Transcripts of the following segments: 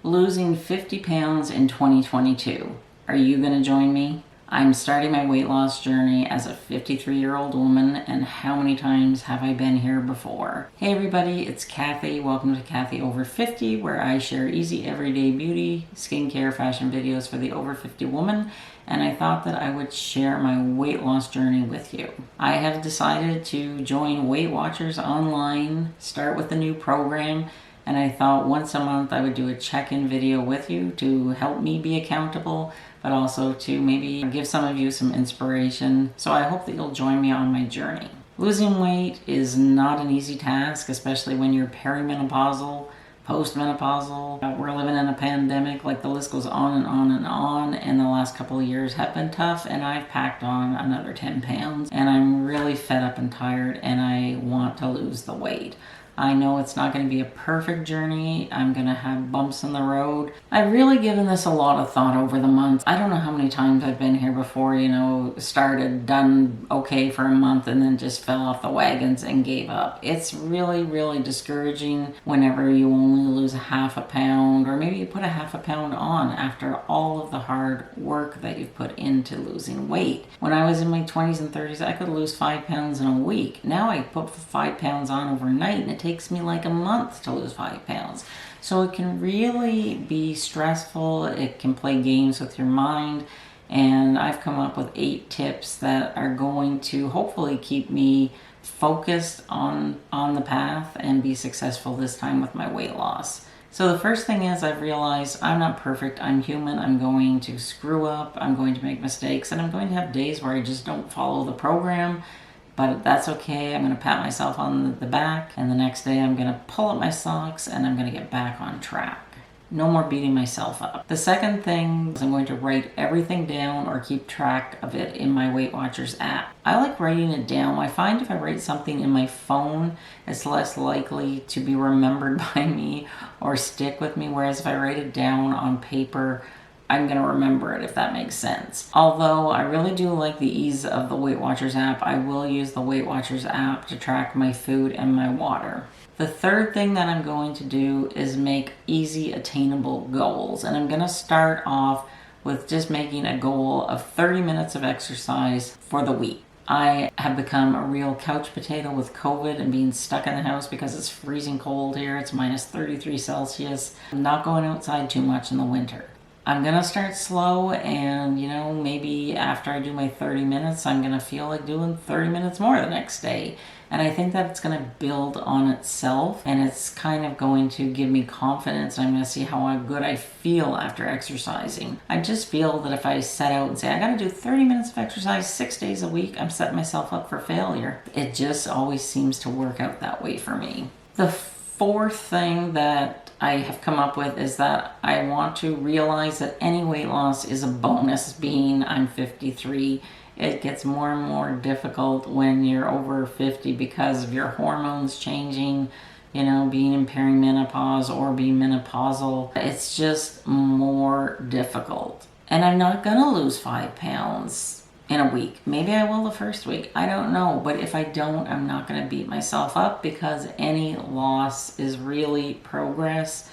Losing 50 pounds in 2022. Are you going to join me? I'm starting my weight loss journey as a 53-year-old woman, and how many times have I been here before? Hey everybody, it's Cathy. Welcome to Cathy Over 50, where I share easy everyday beauty, skincare, fashion videos for the over 50 woman, and I thought that I would share my weight loss journey with you. I have decided to join Weight Watchers online, start with the new program, and I thought once a month I would do a check-in video with you to help me be accountable, but also to maybe give some of you some inspiration. So I hope that you'll join me on my journey. Losing weight is not an easy task, especially when you're perimenopausal, postmenopausal. We're living in a pandemic, like the list goes on and on and on, and the last couple of years have been tough, and I've packed on another 10 pounds, and I'm really fed up and tired, and I want to lose the weight. I know it's not going to be a perfect journey. I'm going to have bumps in the road. I've really given this a lot of thought over the months. I don't know how many times I've been here before, started, done okay for a month, and then just fell off the wagons and gave up. It's really, really discouraging whenever you only lose a half a pound, or maybe you put a half a pound on after all of the hard work that you've put into losing weight. When I was in my 20s and 30s, I could lose 5 pounds in a week. Now I put 5 pounds on overnight, and it takes me like a month to lose 5 pounds. So it can really be stressful. It can play games with your mind. And I've come up with 8 tips that are going to hopefully keep me focused on the path and be successful this time with my weight loss. So the first thing is, I've realized I'm not perfect. I'm human. I'm going to screw up. I'm going to make mistakes. And I'm going to have days where I just don't follow the program. But that's okay. I'm going to pat myself on the back, and the next day I'm going to pull up my socks and I'm going to get back on track. No more beating myself up. The second thing is I'm going to write everything down or keep track of it in my Weight Watchers app. I like writing it down. I find if I write something in my phone, it's less likely to be remembered by me or stick with me, whereas if I write it down on paper, I'm going to remember it, if that makes sense. Although I really do like the ease of the Weight Watchers app, I will use the Weight Watchers app to track my food and my water. The third thing that I'm going to do is make easy attainable goals. And I'm going to start off with just making a goal of 30 minutes of exercise for the week. I have become a real couch potato with COVID and being stuck in the house because it's freezing cold here. It's minus 33 Celsius. I'm not going outside too much in the winter. I'm going to start slow, and maybe after I do my 30 minutes, I'm going to feel like doing 30 minutes more the next day. And I think that it's going to build on itself, and it's kind of going to give me confidence. I'm going to see how good I feel after exercising. I just feel that if I set out and say, I got to do 30 minutes of exercise 6 days a week, I'm setting myself up for failure. It just always seems to work out that way for me. The fourth thing that I have come up with is that I want to realize that any weight loss is a bonus. Being I'm 53, it gets more and more difficult when you're over 50 because of your hormones changing, being in perimenopause or being menopausal. It's just more difficult. And I'm not going to lose 5 pounds in a week. Maybe I will the first week. I don't know. But if I don't, I'm not going to beat myself up, because any loss is really progress.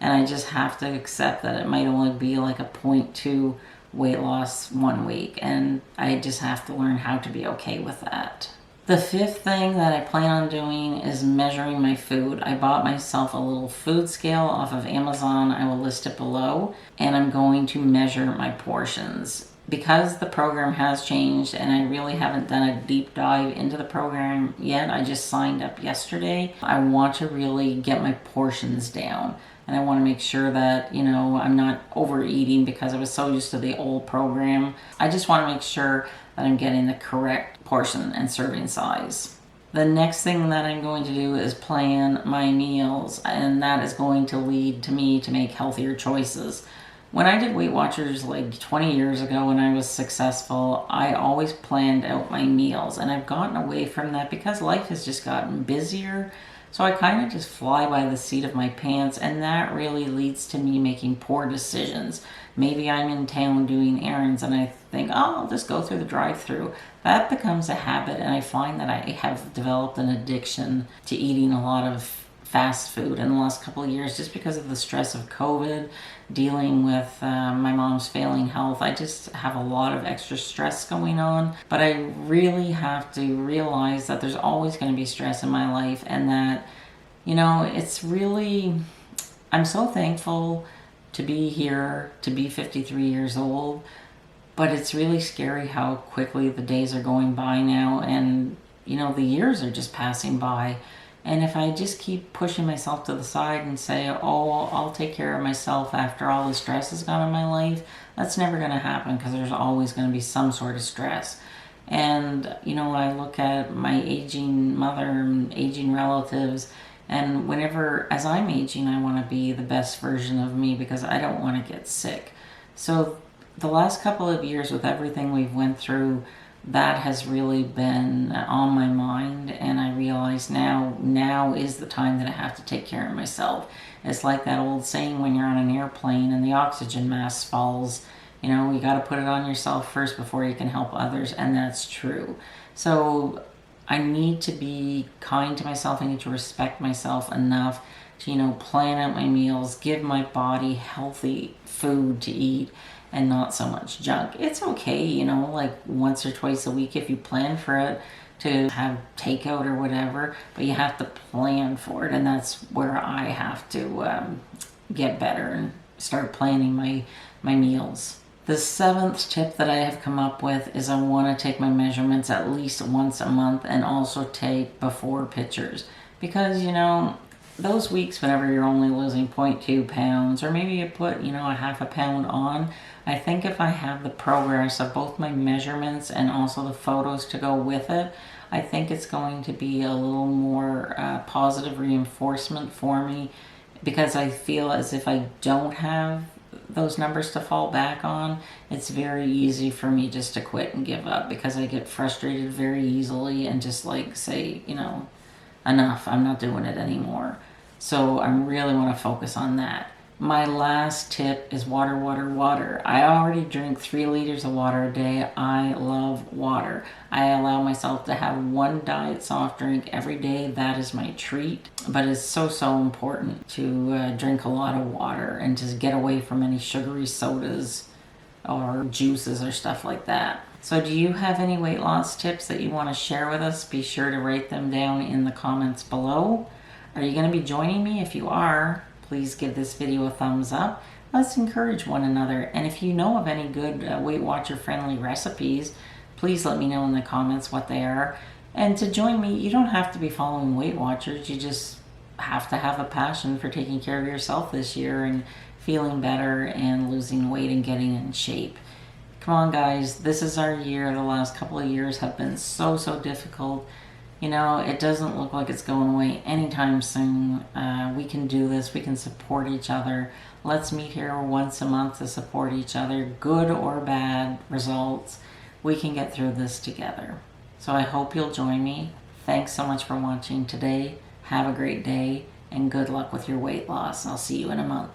And I just have to accept that it might only be like a 0.2 weight loss 1 week. And I just have to learn how to be okay with that. The fifth thing that I plan on doing is measuring my food. I bought myself a little food scale off of Amazon. I will list it below. And I'm going to measure my portions. Because the program has changed and I really haven't done a deep dive into the program yet, I just signed up yesterday. I want to really get my portions down. And I want to make sure that, I'm not overeating because I was so used to the old program. I just want to make sure that I'm getting the correct portion and serving size. The next thing that I'm going to do is plan my meals, and that is going to lead to me to make healthier choices. When I did Weight Watchers like 20 years ago when I was successful, I always planned out my meals, and I've gotten away from that because life has just gotten busier. So I kind of just fly by the seat of my pants, and that really leads to me making poor decisions. Maybe I'm in town doing errands and I think, oh, I'll just go through the drive-thru. That becomes a habit, and I find that I have developed an addiction to eating a lot of fast food in the last couple of years just because of the stress of COVID, dealing with my mom's failing health. I just have a lot of extra stress going on, but I really have to realize that there's always going to be stress in my life, and that, you know, it's really, I'm so thankful to be here, to be 53 years old, but it's really scary how quickly the days are going by now, and, you know, the years are just passing by. And if I just keep pushing myself to the side and say, oh, I'll take care of myself after all the stress is gone in my life, that's never going to happen, because there's always going to be some sort of stress. And, you know, I look at my aging mother and aging relatives, and whenever, as I'm aging, I want to be the best version of me because I don't want to get sick. So the last couple of years, with everything we've went through, that has really been on my mind, and I realize now is the time that I have to take care of myself. It's like that old saying when you're on an airplane and the oxygen mask falls, you know, you got to put it on yourself first before you can help others, and that's true. So I need to be kind to myself. I need to respect myself enough to, you know, plan out my meals, give my body healthy food to eat, and not so much junk. It's okay, you know, like once or twice a week if you plan for it, to have takeout or whatever, but you have to plan for it, and that's where I have to get better and start planning my meals. The 7th tip that I have come up with is I want to take my measurements at least once a month, and also take before pictures, because, you know, those weeks whenever you're only losing 0.2 pounds, or maybe you put, you know, a half a pound on, I think if I have the progress of both my measurements and also the photos to go with it, I think it's going to be a little more positive reinforcement for me, because I feel as if I don't have those numbers to fall back on, it's very easy for me just to quit and give up, because I get frustrated very easily and just like say, you know, enough, I'm not doing it anymore. So I really want to focus on that. My last tip is water, water, water. I already drink 3 liters of water a day. I love water. I allow myself to have 1 diet soft drink every day. That is my treat. But it's so important to drink a lot of water and just get away from any sugary sodas or juices or stuff like that. So do you have any weight loss tips that you want to share with us? Be sure to write them down in the comments below. Are you going to be joining me? If you are, please give this video a thumbs up. Let's encourage one another. And if you know of any good Weight Watcher friendly recipes, please let me know in the comments what they are. And to join me, you don't have to be following Weight Watchers. You just have to have a passion for taking care of yourself this year and feeling better and losing weight and getting in shape. Come on, guys, this is our year. The last couple of years have been so difficult. You know, it doesn't look like it's going away anytime soon. We can do this. We can support each other. Let's meet here once a month to support each other, good or bad results. We can get through this together. So I hope you'll join me. Thanks so much for watching today. Have a great day, and good luck with your weight loss. I'll see you in a month.